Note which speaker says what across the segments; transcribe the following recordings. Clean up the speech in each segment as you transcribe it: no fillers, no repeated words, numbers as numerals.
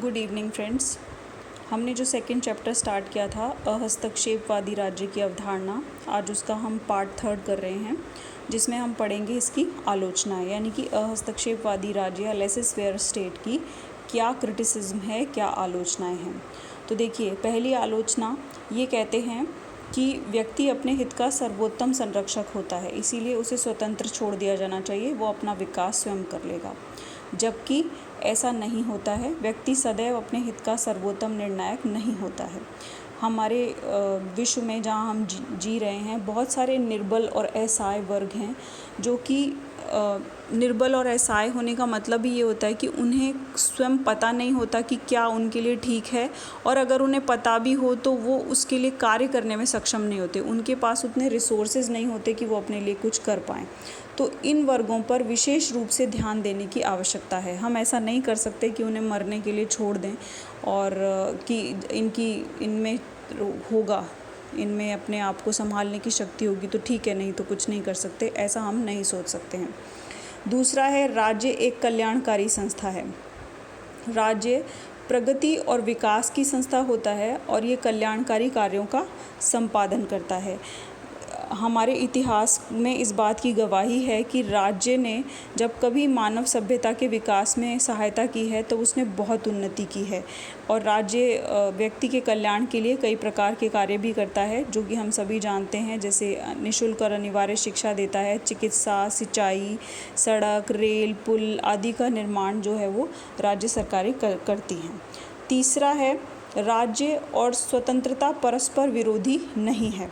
Speaker 1: Good evening friends. हमने जो second chapter start किया था हस्तक्षेपवादी राज्य की अवधारणा, आज उसका हम पार्ट 3 कर रहे हैं, जिसमें हम पढ़ेंगे इसकी आलोचनाएं, यानी कि हस्तक्षेपवादी राज्य या लेसेस फेयर स्टेट की क्या क्रिटिसिज्म है, क्या आलोचनाएं हैं। तो देखिए, पहली आलोचना ये कहते हैं कि व्यक्ति अपने हित का सर्वोत्तम संरक्षक होता है, इसीलिए उसे स्वतंत्र छोड़ दिया जाना चाहिए, वो अपना विकास स्वयं कर लेगा। जबकि ऐसा नहीं होता है, व्यक्ति सदैव अपने हित का सर्वोत्तम निर्णायक नहीं होता है। हमारे विश्व में जहाँ हम जी रहे हैं, बहुत सारे निर्बल और असहाय वर्ग हैं, जो कि निर्बल और असहाय होने का मतलब ही ये होता है कि उन्हें स्वयं पता नहीं होता कि क्या उनके लिए ठीक है, और अगर उन्हें पता भी हो तो वो उसके लिए कार्य करने में सक्षम नहीं होते, उनके पास उतने रिसोर्सेज नहीं होते कि वो अपने लिए कुछ कर पाएँ। तो इन वर्गों पर विशेष रूप से ध्यान देने की आवश्यकता है। हम ऐसा नहीं कर सकते कि उन्हें मरने के लिए छोड़ दें और कि इनमें होगा, इनमें अपने आप को संभालने की शक्ति होगी तो ठीक है, नहीं तो कुछ नहीं कर सकते, ऐसा हम नहीं सोच सकते हैं। दूसरा है, राज्य एक कल्याणकारी संस्था है। राज्य प्रगति और विकास की संस्था होता है और ये कल्याणकारी कार्यों का संपादन करता है। हमारे इतिहास में इस बात की गवाही है कि राज्य ने जब कभी मानव सभ्यता के विकास में सहायता की है तो उसने बहुत उन्नति की है, और राज्य व्यक्ति के कल्याण के लिए कई प्रकार के कार्य भी करता है, जो कि हम सभी जानते हैं, जैसे निःशुल्क और अनिवार्य शिक्षा देता है, चिकित्सा, सिंचाई, सड़क, रेल, पुल आदि का निर्माण जो है वो राज्य सरकारें करती हैं। तीसरा है, राज्य और स्वतंत्रता परस्पर विरोधी नहीं है।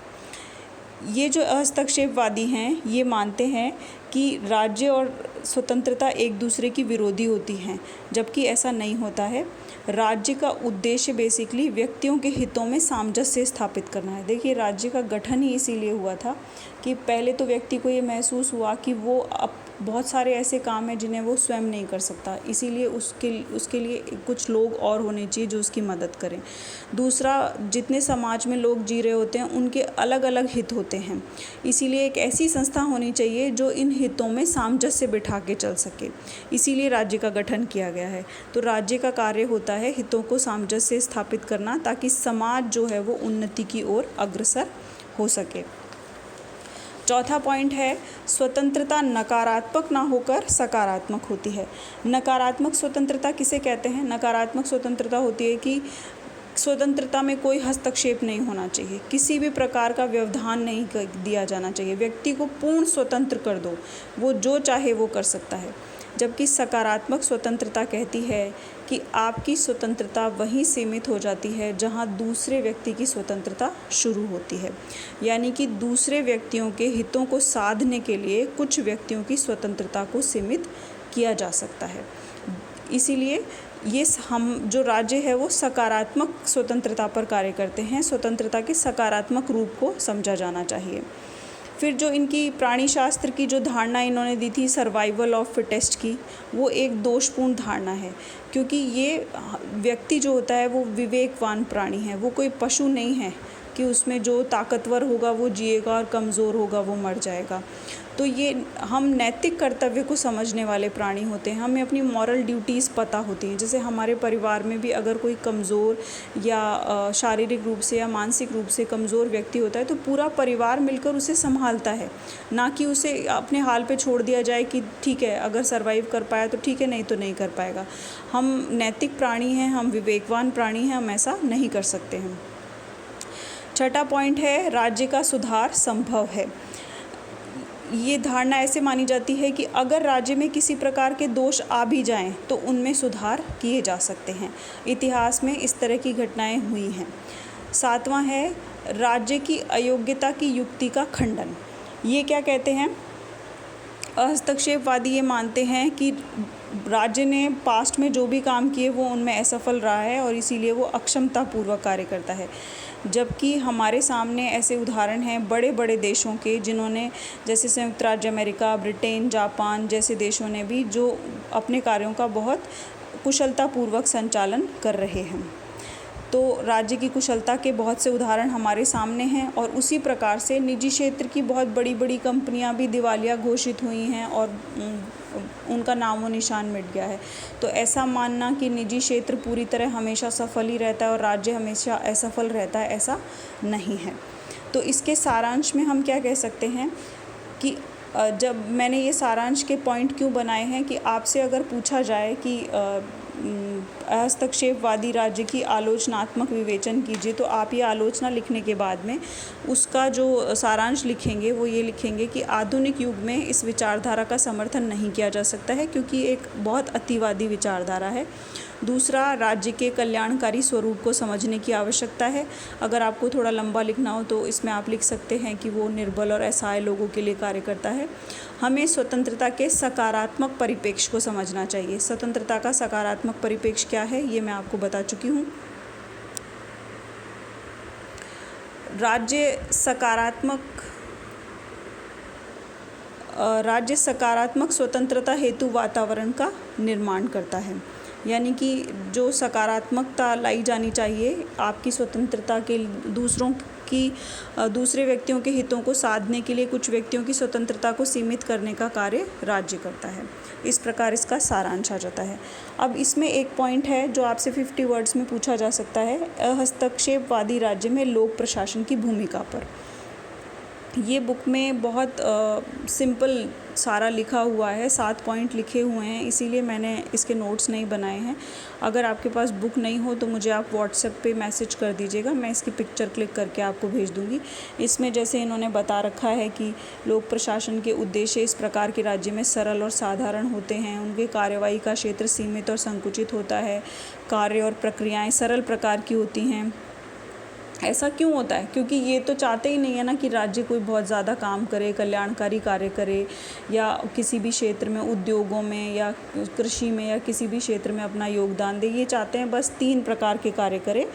Speaker 1: ये जो हस्तक्षेपवादी हैं, ये मानते हैं कि राज्य और स्वतंत्रता एक दूसरे की विरोधी होती हैं, जबकि ऐसा नहीं होता है। राज्य का उद्देश्य बेसिकली व्यक्तियों के हितों में सामंजस्य स्थापित करना है। देखिए, राज्य का गठन ही इसीलिए हुआ था कि पहले तो व्यक्ति को ये महसूस हुआ कि वो अब बहुत सारे ऐसे काम हैं जिन्हें वो स्वयं नहीं कर सकता, इसीलिए उसके लिए कुछ लोग और होने चाहिए जो उसकी मदद करें। दूसरा, जितने समाज में लोग जी रहे होते हैं उनके अलग अलग हित होते हैं, इसीलिए एक ऐसी संस्था होनी चाहिए जो इन हितों में सामंजस्य बिठा के चल सके, इसीलिए राज्य का गठन किया गया है। तो राज्य का कार्य होता है हितों को सामंजस्य स्थापित करना, ताकि समाज जो है वो उन्नति की ओर अग्रसर हो सके। चौथा पॉइंट है, स्वतंत्रता नकारात्मक ना होकर सकारात्मक होती है। नकारात्मक स्वतंत्रता किसे कहते हैं? नकारात्मक स्वतंत्रता होती है कि स्वतंत्रता में कोई हस्तक्षेप नहीं होना चाहिए, किसी भी प्रकार का व्यवधान नहीं दिया जाना चाहिए, व्यक्ति को पूर्ण स्वतंत्र कर दो, वो जो चाहे वो कर सकता है। जबकि सकारात्मक स्वतंत्रता कहती है कि आपकी स्वतंत्रता वहीं सीमित हो जाती है जहां दूसरे व्यक्ति की स्वतंत्रता शुरू होती है, यानी कि दूसरे व्यक्तियों के हितों को साधने के लिए कुछ व्यक्तियों की स्वतंत्रता को सीमित किया जा सकता है। इसीलिए ये हम जो राज्य है वो सकारात्मक स्वतंत्रता पर कार्य करते हैं, स्वतंत्रता के सकारात्मक रूप को समझा जाना चाहिए। फिर जो इनकी प्राणी शास्त्र की जो धारणा इन्होंने दी थी सर्वाइवल ऑफ फिटेस्ट की, वो एक दोषपूर्ण धारणा है, क्योंकि ये व्यक्ति जो होता है वो विवेकवान प्राणी है, वो कोई पशु नहीं है कि उसमें जो ताकतवर होगा वो जिएगा और कमज़ोर होगा वो मर जाएगा। तो ये हम नैतिक कर्तव्य को समझने वाले प्राणी होते हैं, हमें अपनी मॉरल ड्यूटीज़ पता होती हैं। जैसे हमारे परिवार में भी अगर कोई कमज़ोर या शारीरिक रूप से या मानसिक रूप से कमज़ोर व्यक्ति होता है तो पूरा परिवार मिलकर उसे संभालता है, ना कि उसे अपने हाल पे छोड़ दिया जाए कि ठीक है, अगर सर्वाइव कर पाया तो ठीक है, नहीं तो नहीं कर पाएगा। हम नैतिक प्राणी हैं, हम विवेकवान प्राणी हैं, हम ऐसा नहीं कर सकते हैं। छठा पॉइंट है, राज्य का सुधार संभव है। ये धारणा ऐसे मानी जाती है कि अगर राज्य में किसी प्रकार के दोष आ भी जाएं तो उनमें सुधार किए जा सकते हैं। इतिहास में इस तरह की घटनाएं हुई हैं। सातवां है, राज्य की अयोग्यता की युक्ति का खंडन। ये क्या कहते हैं? हस्तक्षेपवादी ये मानते हैं कि राज्य ने पास्ट में जो भी काम किए वो उनमें असफल रहा है और इसीलिए वो अक्षमतापूर्वक कार्य करता है, जबकि हमारे सामने ऐसे उदाहरण हैं बड़े बड़े देशों के, जिन्होंने, जैसे संयुक्त राज्य अमेरिका, ब्रिटेन, जापान जैसे देशों ने भी, जो अपने कार्यों का बहुत कुशलतापूर्वक संचालन कर रहे हैं। तो राज्य की कुशलता के बहुत से उदाहरण हमारे सामने हैं, और उसी प्रकार से निजी क्षेत्र की बहुत बड़ी बड़ी कंपनियां भी दिवालिया घोषित हुई हैं और उनका नामो निशान मिट गया है। तो ऐसा मानना कि निजी क्षेत्र पूरी तरह हमेशा सफल ही रहता है और राज्य हमेशा असफल रहता है, ऐसा नहीं है। तो इसके सारांश में हम क्या कह सकते हैं कि जब मैंने ये सारांश के पॉइंट क्यों बनाए हैं कि आपसे अगर पूछा जाए कि हस्तक्षेपवादी राज्य की आलोचनात्मक विवेचन कीजिए, तो आप ये आलोचना लिखने के बाद में उसका जो सारांश लिखेंगे वो ये लिखेंगे कि आधुनिक युग में इस विचारधारा का समर्थन नहीं किया जा सकता है क्योंकि एक बहुत अतिवादी विचारधारा है। दूसरा, राज्य के कल्याणकारी स्वरूप को समझने की आवश्यकता है। अगर आपको थोड़ा लंबा लिखना हो तो इसमें आप लिख सकते हैं कि वो निर्बल और असहाय लोगों के लिए कार्य करता है। हमें स्वतंत्रता के सकारात्मक परिप्रेक्ष्य को समझना चाहिए। स्वतंत्रता का सकारात्मक परिप्रेक्ष्य क्या है, ये मैं आपको बता चुकी हूँ। राज्य सकारात्मक स्वतंत्रता हेतु वातावरण का निर्माण करता है, यानी कि जो सकारात्मकता लाई जानी चाहिए आपकी स्वतंत्रता के दूसरे व्यक्तियों के हितों को साधने के लिए कुछ व्यक्तियों की स्वतंत्रता को सीमित करने का कार्य राज्य करता है। इस प्रकार इसका सारांश आ जाता है। अब इसमें एक पॉइंट है जो आपसे 50 वर्ड्स में पूछा जा सकता है, हस्तक्षेपवादी राज्य में लोक प्रशासन की भूमिका पर। ये बुक में बहुत सिंपल सारा लिखा हुआ है, 7 पॉइंट लिखे हुए हैं, इसीलिए मैंने इसके नोट्स नहीं बनाए हैं। अगर आपके पास बुक नहीं हो तो मुझे आप व्हाट्सएप पे मैसेज कर दीजिएगा, मैं इसकी पिक्चर क्लिक करके आपको भेज दूँगी। इसमें जैसे इन्होंने बता रखा है कि लोक प्रशासन के उद्देश्य इस प्रकार के राज्य में सरल और साधारण होते हैं, उनके कार्यवाही का क्षेत्र सीमित और संकुचित होता है, कार्य और प्रक्रियाएँ सरल प्रकार की होती हैं। ऐसा क्यों होता है? क्योंकि ये तो चाहते ही नहीं है ना कि राज्य कोई बहुत ज़्यादा काम करे, कल्याणकारी कार्य करे या किसी भी क्षेत्र में, उद्योगों में या कृषि में या किसी भी क्षेत्र में अपना योगदान दे। ये चाहते हैं बस 3 प्रकार के कार्य करे,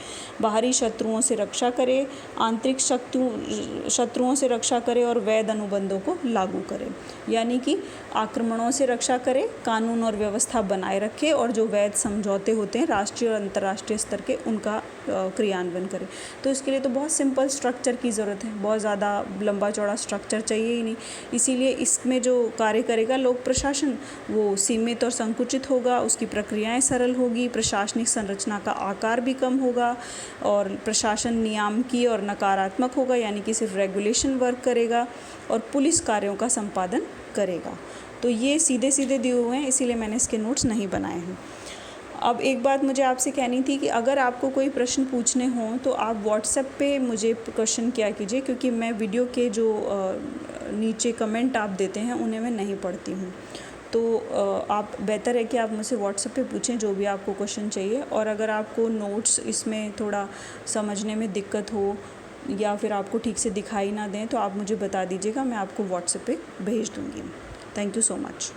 Speaker 1: बाहरी शत्रुओं से रक्षा करे, आंतरिक शत्रुओं से रक्षा करे और वैध अनुबंधों को लागू करे। यानी कि आक्रमणों से रक्षा करे, कानून और व्यवस्था बनाए रखे और जो वैध समझौते होते हैं राष्ट्रीय और अंतर्राष्ट्रीय स्तर के, उनका क्रियान्वयन करे। तो इसके लिए तो बहुत सिंपल स्ट्रक्चर की ज़रूरत है, बहुत ज़्यादा लंबा चौड़ा स्ट्रक्चर चाहिए ही नहीं। इसीलिए इसमें जो कार्य करेगा लोक प्रशासन वो सीमित और संकुचित होगा, उसकी प्रक्रियाएं सरल होगी, प्रशासनिक संरचना का आकार भी कम होगा और प्रशासन नियामकीय और नकारात्मक होगा, यानी कि सिर्फ रेगुलेशन वर्क करेगा और पुलिस कार्यों का संपादन करेगा। तो ये सीधे सीधे दिए हुए हैं, इसीलिए मैंने इसके नोट्स नहीं बनाए हैं। अब एक बात मुझे आपसे कहनी थी कि अगर आपको कोई प्रश्न पूछने हों तो आप व्हाट्सएप पे मुझे क्वेश्चन किया कीजिए, क्योंकि मैं वीडियो के जो नीचे कमेंट आप देते हैं उन्हें मैं नहीं पढ़ती हूँ। तो आप बेहतर है कि आप मुझसे व्हाट्सएप पे पूछें जो भी आपको क्वेश्चन चाहिए। और अगर आपको नोट्स इसमें थोड़ा समझने में दिक्कत हो या फिर आपको ठीक से दिखाई ना दें तो आप मुझे बता दीजिएगा, मैं आपको व्हाट्सएप पे भेज दूँगी। Thank you so much.